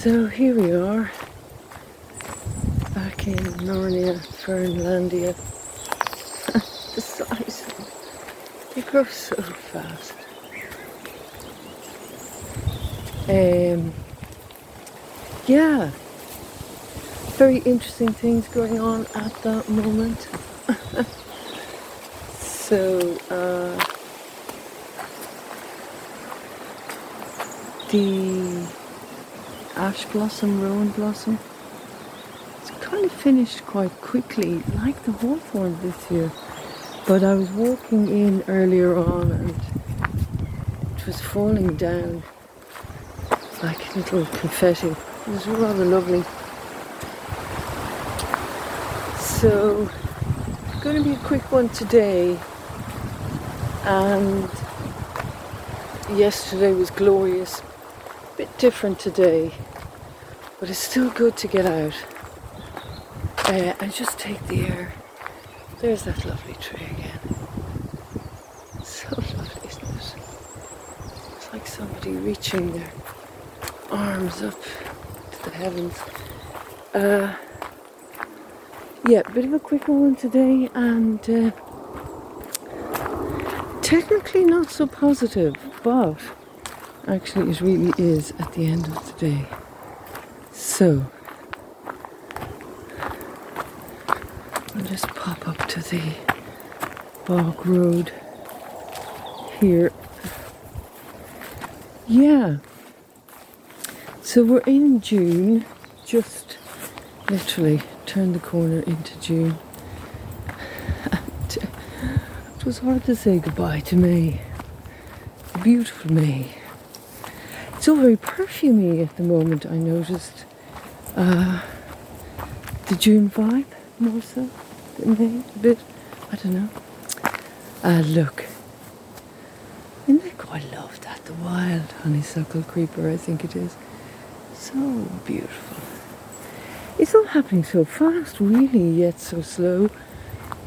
So here we are, back in Narnia, Fernlandia. The size, they grow so fast. Yeah, very interesting things going on at that moment. So, the ash blossom, rowan blossom, it's kind of finished quite quickly, like the hawthorn this year. But I was walking in earlier on and it was falling down like little confetti. It was rather lovely. So, it's going to be a quick one today. And yesterday was glorious. A bit different today, but it's still good to get out and just take the air. There's that lovely tree again. So lovely, isn't it? It's like somebody reaching their arms up to the heavens. Yeah, a bit of a quicker one today, and technically not so positive, but actually it really is at the end of the day. So I'll just pop up to the bog road here. Yeah, so we're in June, just literally turned the corner into June. And it was hard to say goodbye to May. Beautiful May. It's all very perfumey at the moment, I noticed. The June vibe, more so than May, a bit. I don't know. Look. Isn't that cool? I love that. The wild honeysuckle creeper, I think it is. So beautiful. It's all happening so fast, really, yet so slow.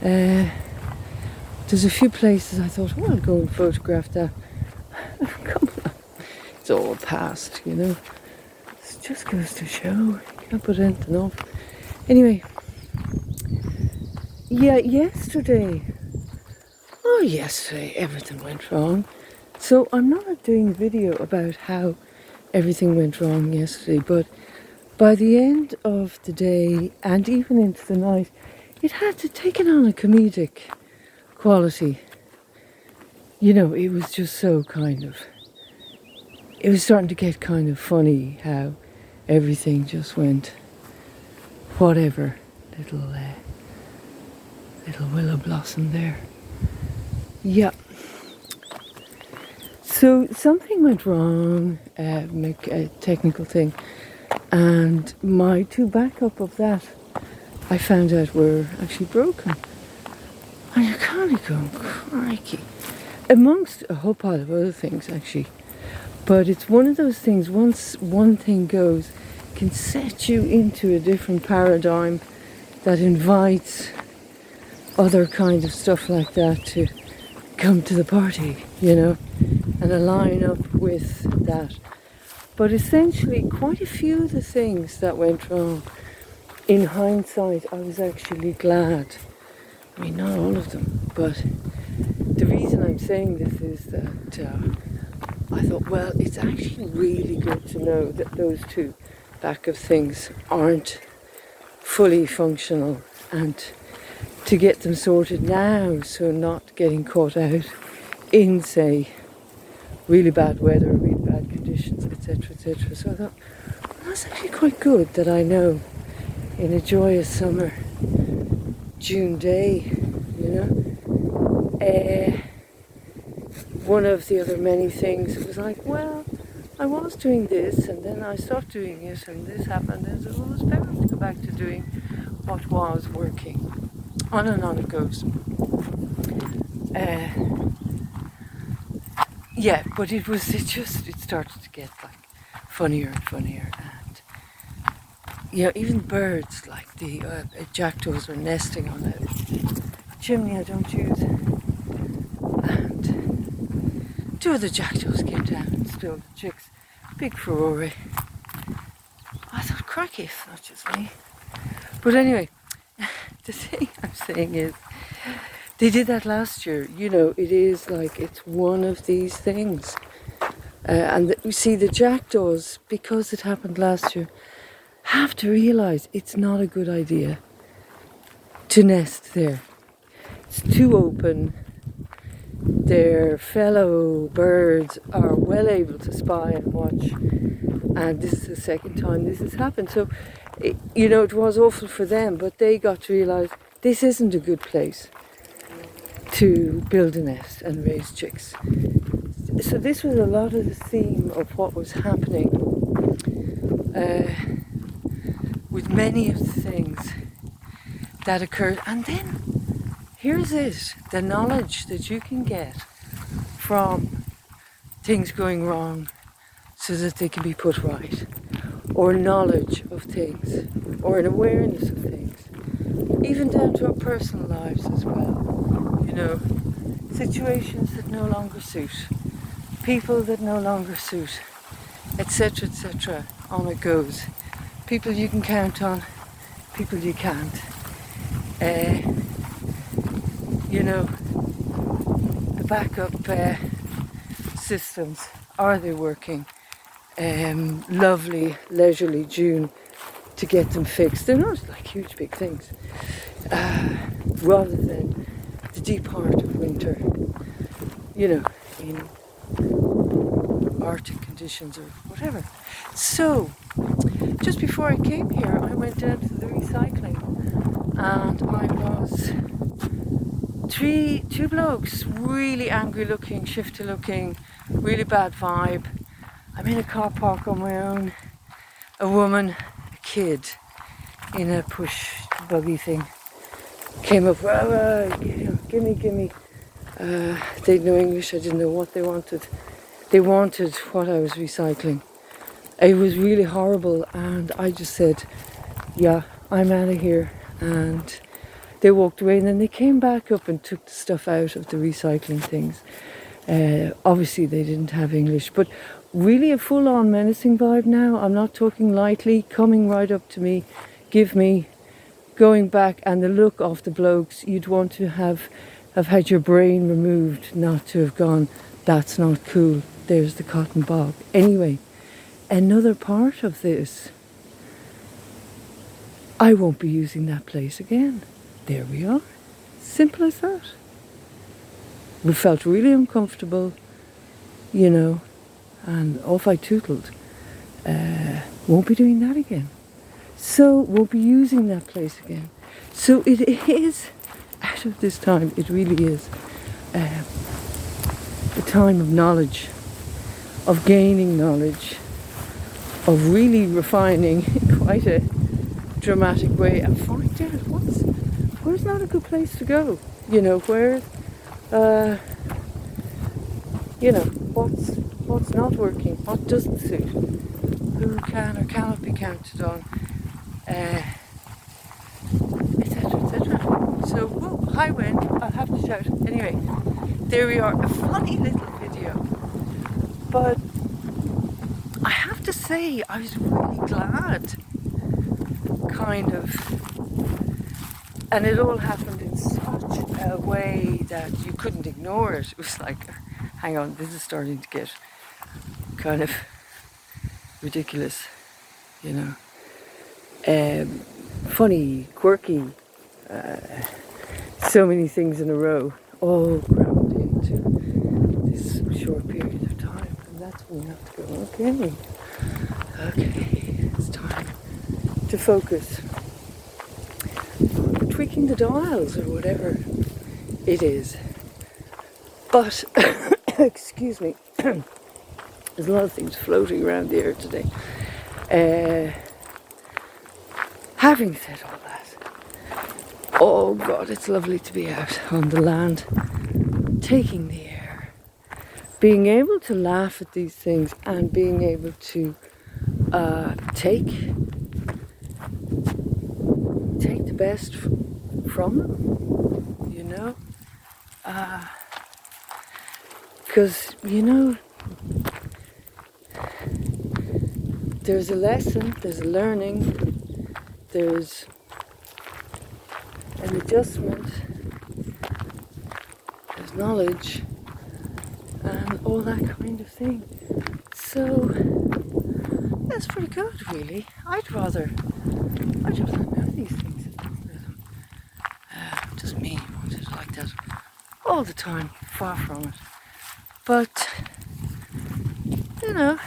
There's a few places I thought, oh, I'll go and photograph that. Come on. It's all past, you know. It just goes to show. You can't put anything off. Anyway. Yeah, yesterday everything went wrong. So I'm not doing a video about how everything went wrong yesterday, but by the end of the day and even into the night, it had to take it on a comedic quality. You know, it was just so it was starting to get kind of funny how everything just went whatever. Little willow blossom there. Yeah. So something went wrong, make a technical thing, and my two backup of that I found out were actually broken. And you're kind of going, crikey. Amongst a whole pile of other things, actually. But it's one of those things, once one thing goes, can set you into a different paradigm that invites other kind of stuff like that to come to the party, you know, and align up with that. But essentially, quite a few of the things that went wrong, in hindsight, I was actually glad. I mean, not all of them, but the reason I'm saying this is that I thought, well, it's actually really good to know that those two backup things aren't fully functional, and to get them sorted now, so not getting caught out in, say, really bad weather, really bad conditions, etc., etc. So I thought, well, that's actually quite good that I know in a joyous summer June day, you know. One of the other many things, it was like, well, I was doing this and then I stopped doing it and this happened, and so it was better to go back to doing what was working. On and on it goes. Yeah, but it started to get like funnier and funnier, and you know, even birds like the jackdaws were nesting on a chimney I don't use, and two of the jackdaws came down and stole the chicks. Big furore. cracky, it's not just me. But anyway, the thing I'm saying is, they did that last year. You know, it is like, it's one of these things. And you see, the jackdaws, because it happened last year, have to realise it's not a good idea to nest there. It's too open. Their fellow birds are well able to spy and watch. And this is the second time this has happened. So, you know, it was awful for them, but they got to realise this isn't a good place to build a nest and raise chicks. So this was a lot of the theme of what was happening with many of the things that occurred. And then here's it, the knowledge that you can get from things going wrong so that they can be put right, or knowledge of things, or an awareness of things, even down to our personal lives as well. You know, situations that no longer suit, people that no longer suit, etc., etc. On it goes. People you can count on, people you can't. You know, the backup systems, are they working? Lovely, leisurely June to get them fixed. They're not like huge big things. Rather than the deep heart of winter, you know, in Arctic conditions or whatever. So, just before I came here, I went down to the recycling, and I was two blokes, really angry looking, shifty looking, really bad vibe. I'm in a car park on my own. A woman, a kid, in a push buggy thing, came up, gimme. They'd no English, I didn't know what they wanted. They wanted what I was recycling. It was really horrible, and I just said, yeah, I'm out of here. And they walked away, and then they came back up and took the stuff out of the recycling things. Obviously they didn't have English, but really a full-on menacing vibe now. I'm not talking lightly, coming right up to me, give me, going back, and the look of the blokes, you'd want to have had your brain removed, not to have gone, that's not cool, there's the cotton bog. Anyway, another part of this, I won't be using that place again. There we are. Simple as that. We felt really uncomfortable, you know, and off I tootled. Won't be doing that again. So won't be using that place again. So it is, out of this time, it really is a time of knowledge, of gaining knowledge, of really refining in quite a dramatic way, and find out where's not a good place to go. You know, where, you know, what's not working, what doesn't suit, who can or cannot be counted on, etc., etc. So, whoa, high wind, I'll have to shout. Anyway, there we are, a funny little video. But I have to say, I was really glad, kind of, and it all happened in such a way that you couldn't ignore it. It was like, hang on, this is starting to get kind of ridiculous, you know. Funny, quirky, so many things in a row, all crammed into this short period of time, and that's when you have to go, okay, it's time to focus on tweaking the dials or whatever it is. But, excuse me, there's a lot of things floating around the air today. Having said all that, oh God, it's lovely to be out on the land, taking the air, being able to laugh at these things and being able to take the best from them, you know, because, you know, there's a lesson, there's a learning, there's an adjustment, there's knowledge, and all that kind of thing. So that's pretty good, really. I'd rather know these things. Just me wanted it like that all the time, far from it. But, you know,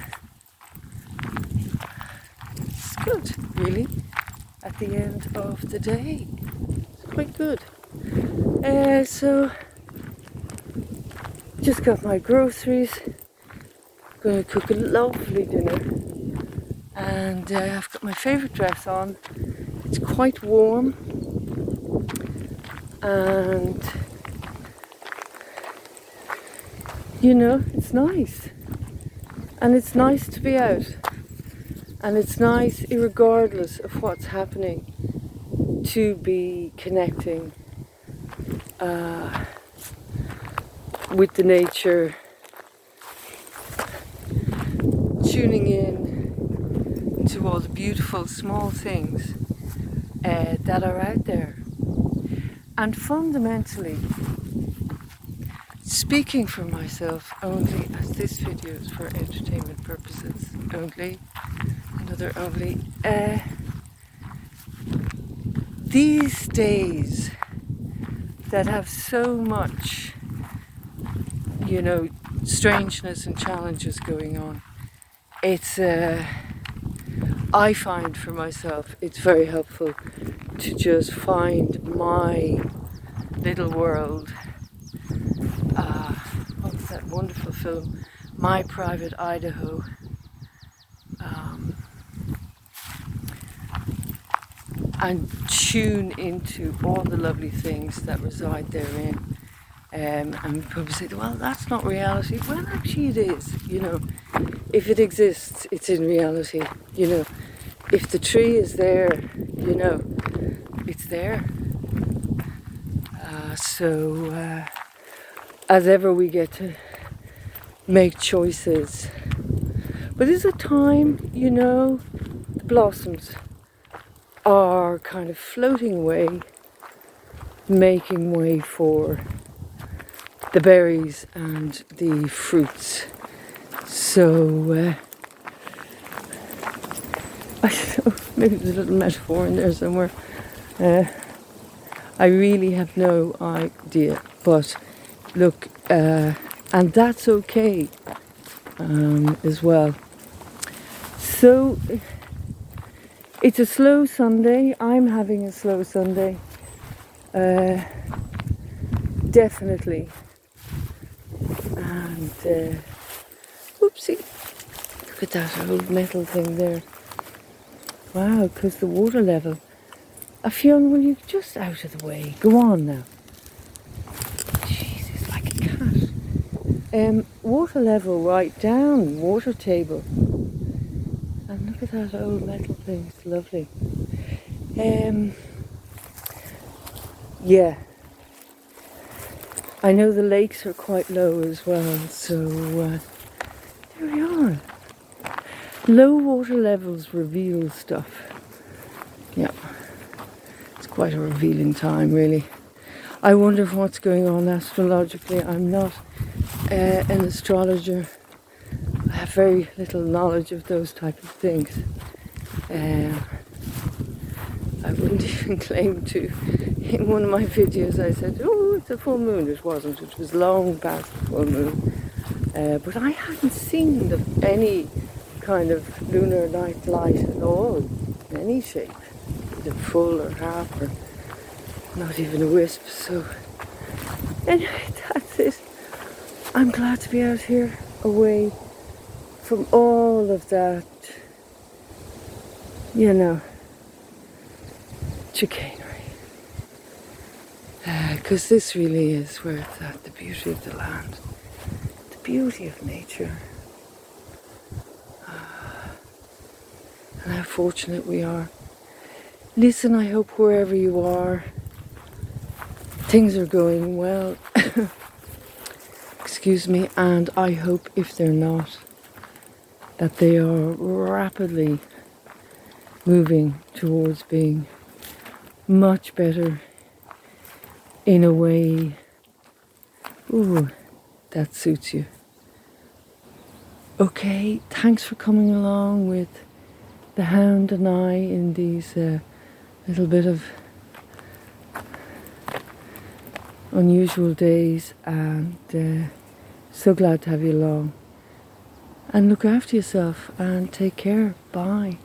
it's good, really, at the end of the day. It's quite good. So, just got my groceries. Going to cook a lovely dinner. And I've got my favourite dress on. It's quite warm. And, you know, it's nice. And it's nice to be out. And it's nice, irregardless of what's happening, to be connecting with the nature, tuning in to all the beautiful small things that are out there. And fundamentally, speaking for myself only, as this video is for entertainment purposes only, another only, these days that have so much, you know, strangeness and challenges going on, it's, I find for myself, it's very helpful to just find my little world. What was that wonderful film, My Private Idaho? And tune into all the lovely things that reside therein. And people say, well, that's not reality. Well, actually it is, you know. If it exists, it's in reality, you know. If the tree is there, you know, it's there. So as ever, we get to make choices. But there's a time, you know, the blossoms are kind of floating away, making way for the berries and the fruits. So I don't know, maybe there's a little metaphor in there somewhere. I really have no idea, but look, and that's okay as well. So it's a slow Sunday. I'm having a slow Sunday. Definitely. And whoopsie, look at that old metal thing there. Wow, because the water level. Fionn, will you just out of the way? Go on now. Jesus, like a cat. Water level right down, water table. And look at that old metal thing, it's lovely. Yeah. I know the lakes are quite low as well, so there we are. Low water levels reveal stuff. Yeah. It's quite a revealing time, really. I wonder what's going on astrologically. I'm not an astrologer. I have very little knowledge of those type of things. I wouldn't even claim to. In one of my videos I said, oh, it's a full moon. It wasn't. It was long past the full moon. But I hadn't seen any kind of lunar night light at all, in any shape. Either full or half, or not even a wisp. So anyway, that's it. I'm glad to be out here, away from all of that, you know, chicanery. Because this really is where it's at, the beauty of the land, the beauty of nature. And how fortunate we are. Listen, I hope wherever you are, things are going well. Excuse me, and I hope if they're not, that they are rapidly moving towards being much better in a way, ooh, that suits you. Okay, thanks for coming along with the hound and I in these little bit of unusual days, and so glad to have you along. And look after yourself and take care. Bye.